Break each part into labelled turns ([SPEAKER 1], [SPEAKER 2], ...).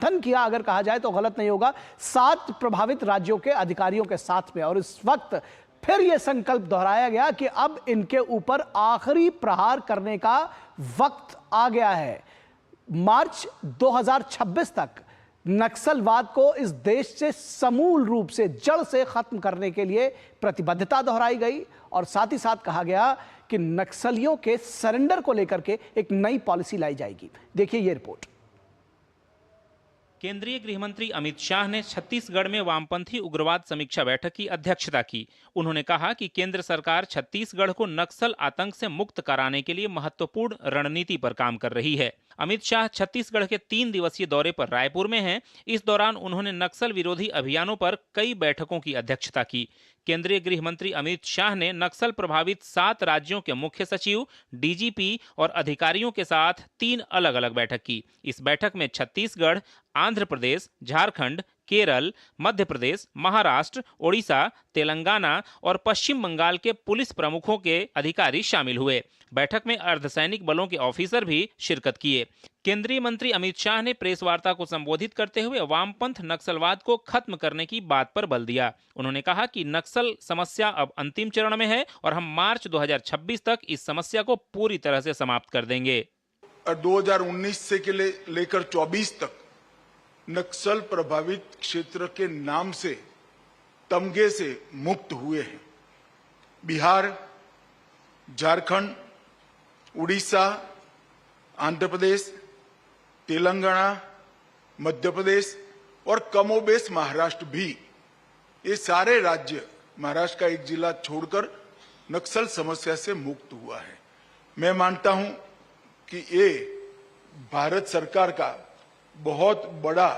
[SPEAKER 1] समर्थन किया, अगर कहा जाए तो गलत नहीं होगा, 7 प्रभावित राज्यों के अधिकारियों के साथ में। और इस वक्त फिर यह संकल्प दोहराया गया कि अब इनके ऊपर आखिरी प्रहार करने का वक्त आ गया है। मार्च 2026 तक नक्सलवाद को इस देश से समूल रूप से, जड़ से खत्म करने के लिए प्रतिबद्धता दोहराई गई और साथ ही साथ कहा गया कि नक्सलियों के सरेंडर को लेकर के एक नई पॉलिसी लाई जाएगी। देखिए ये रिपोर्ट।
[SPEAKER 2] केंद्रीय गृह मंत्री अमित शाह ने छत्तीसगढ़ में वामपंथी उग्रवाद समीक्षा बैठक की अध्यक्षता की। उन्होंने कहा कि केंद्र सरकार छत्तीसगढ़ को नक्सल आतंक से मुक्त कराने के लिए महत्वपूर्ण रणनीति पर काम कर रही है। अमित शाह छत्तीसगढ़ के 3 दिवसीय दौरे पर रायपुर में हैं। इस दौरान उन्होंने नक्सल विरोधी अभियानों पर कई बैठकों की अध्यक्षता की। केंद्रीय गृह मंत्री अमित शाह ने नक्सल प्रभावित 7 राज्यों के मुख्य सचिव, डीजीपी और अधिकारियों के साथ 3 अलग अलग बैठक की। इस बैठक में छत्तीसगढ़, आंध्र प्रदेश, झारखंड, केरल, मध्य प्रदेश, महाराष्ट्र, ओडिशा, तेलंगाना और पश्चिम बंगाल के पुलिस प्रमुखों के अधिकारी शामिल हुए। बैठक में अर्धसैनिक बलों के ऑफिसर भी शिरकत किए। केंद्रीय मंत्री अमित शाह ने प्रेस वार्ता को संबोधित करते हुए वामपंथ नक्सलवाद को खत्म करने की बात पर बल दिया। उन्होंने कहा कि नक्सल समस्या अब अंतिम चरण में है और हम मार्च 2026 तक इस समस्या को पूरी तरह से समाप्त कर देंगे।
[SPEAKER 3] 2019 से लेकर 24 तक नक्सल प्रभावित क्षेत्र के नाम से, तमगे से मुक्त हुए हैं। बिहार, झारखंड, उड़ीसा, आंध्र प्रदेश, तेलंगाना, मध्य प्रदेश और कमोबेश महाराष्ट्र भी, ये सारे राज्य, महाराष्ट्र का एक जिला छोड़कर, नक्सल समस्या से मुक्त हुआ है। मैं मानता हूं कि ये भारत सरकार का बहुत बड़ा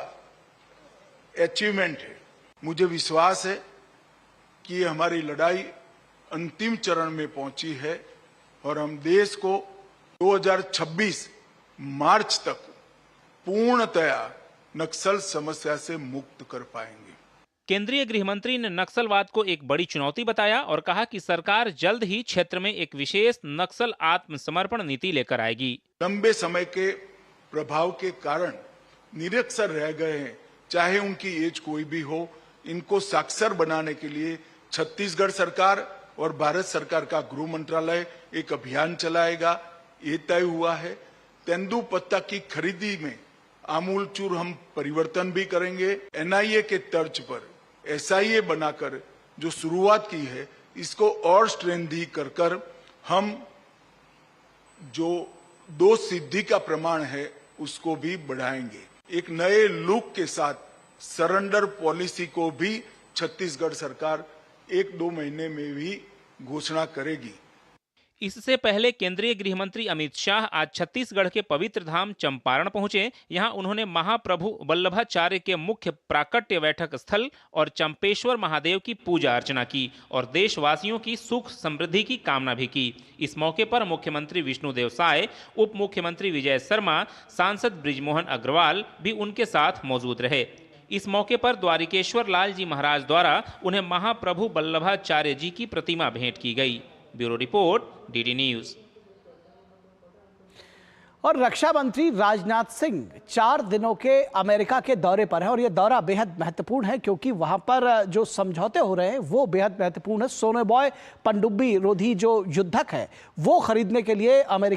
[SPEAKER 3] अचीवमेंट है। मुझे विश्वास है कि हमारी लड़ाई अंतिम चरण में पहुंची है और हम देश को 2026 मार्च तक पूर्णतया नक्सल समस्या से मुक्त कर पाएंगे।
[SPEAKER 2] केंद्रीय गृह मंत्री ने नक्सलवाद को एक बड़ी चुनौती बताया और कहा कि सरकार जल्द ही क्षेत्र में एक विशेष नक्सल आत्मसमर्पण नीति लेकर आएगी।
[SPEAKER 3] लंबे समय के प्रभाव के कारण निरक्षर रह गए हैं, चाहे उनकी एज कोई भी हो। इनको साक्षर बनाने के लिए छत्तीसगढ़ सरकार और भारत सरकार का गृह मंत्रालय एक अभियान चलाएगा, ये तय हुआ है। तेंदुपत्ता की खरीदी में आमूलचूर हम परिवर्तन भी करेंगे। एनआईए के तर्ज पर एसआईए बनाकर जो शुरुआत की है, इसको और स्ट्रेंथी कर हम जो 2 सिद्धि का प्रमाण है उसको भी बढ़ाएंगे। एक नए लुक के साथ सरेंडर पॉलिसी को भी छत्तीसगढ़ सरकार 1-2 महीने में भी घोषणा करेगी।
[SPEAKER 2] इससे पहले केंद्रीय गृह मंत्री अमित शाह आज छत्तीसगढ़ के पवित्र धाम चंपारण पहुंचे। यहां उन्होंने महाप्रभु वल्लभाचार्य के मुख्य प्राकट्य बैठक स्थल और चंपेश्वर महादेव की पूजा अर्चना की और देशवासियों की सुख समृद्धि की कामना भी की। इस मौके पर मुख्यमंत्री विष्णुदेव साय, उप मुख्यमंत्री विजय शर्मा, सांसद बृजमोहन अग्रवाल भी उनके साथ मौजूद रहे। इस मौके पर द्वारिकेश्वर लाल जी महाराज द्वारा उन्हें महाप्रभु वल्लभाचार्य जी की प्रतिमा भेंट की गई। Bureau report, DD news.
[SPEAKER 1] और रक्षा मंत्री राजनाथ सिंह 4 दिनों के अमेरिका के दौरे पर हैं और यह दौरा बेहद महत्वपूर्ण है क्योंकि वहां पर जो समझौते हो रहे हैं वो बेहद महत्वपूर्ण है। सोनोबॉय पनडुब्बी रोधी जो युद्धक है वो खरीदने के लिए अमेरिका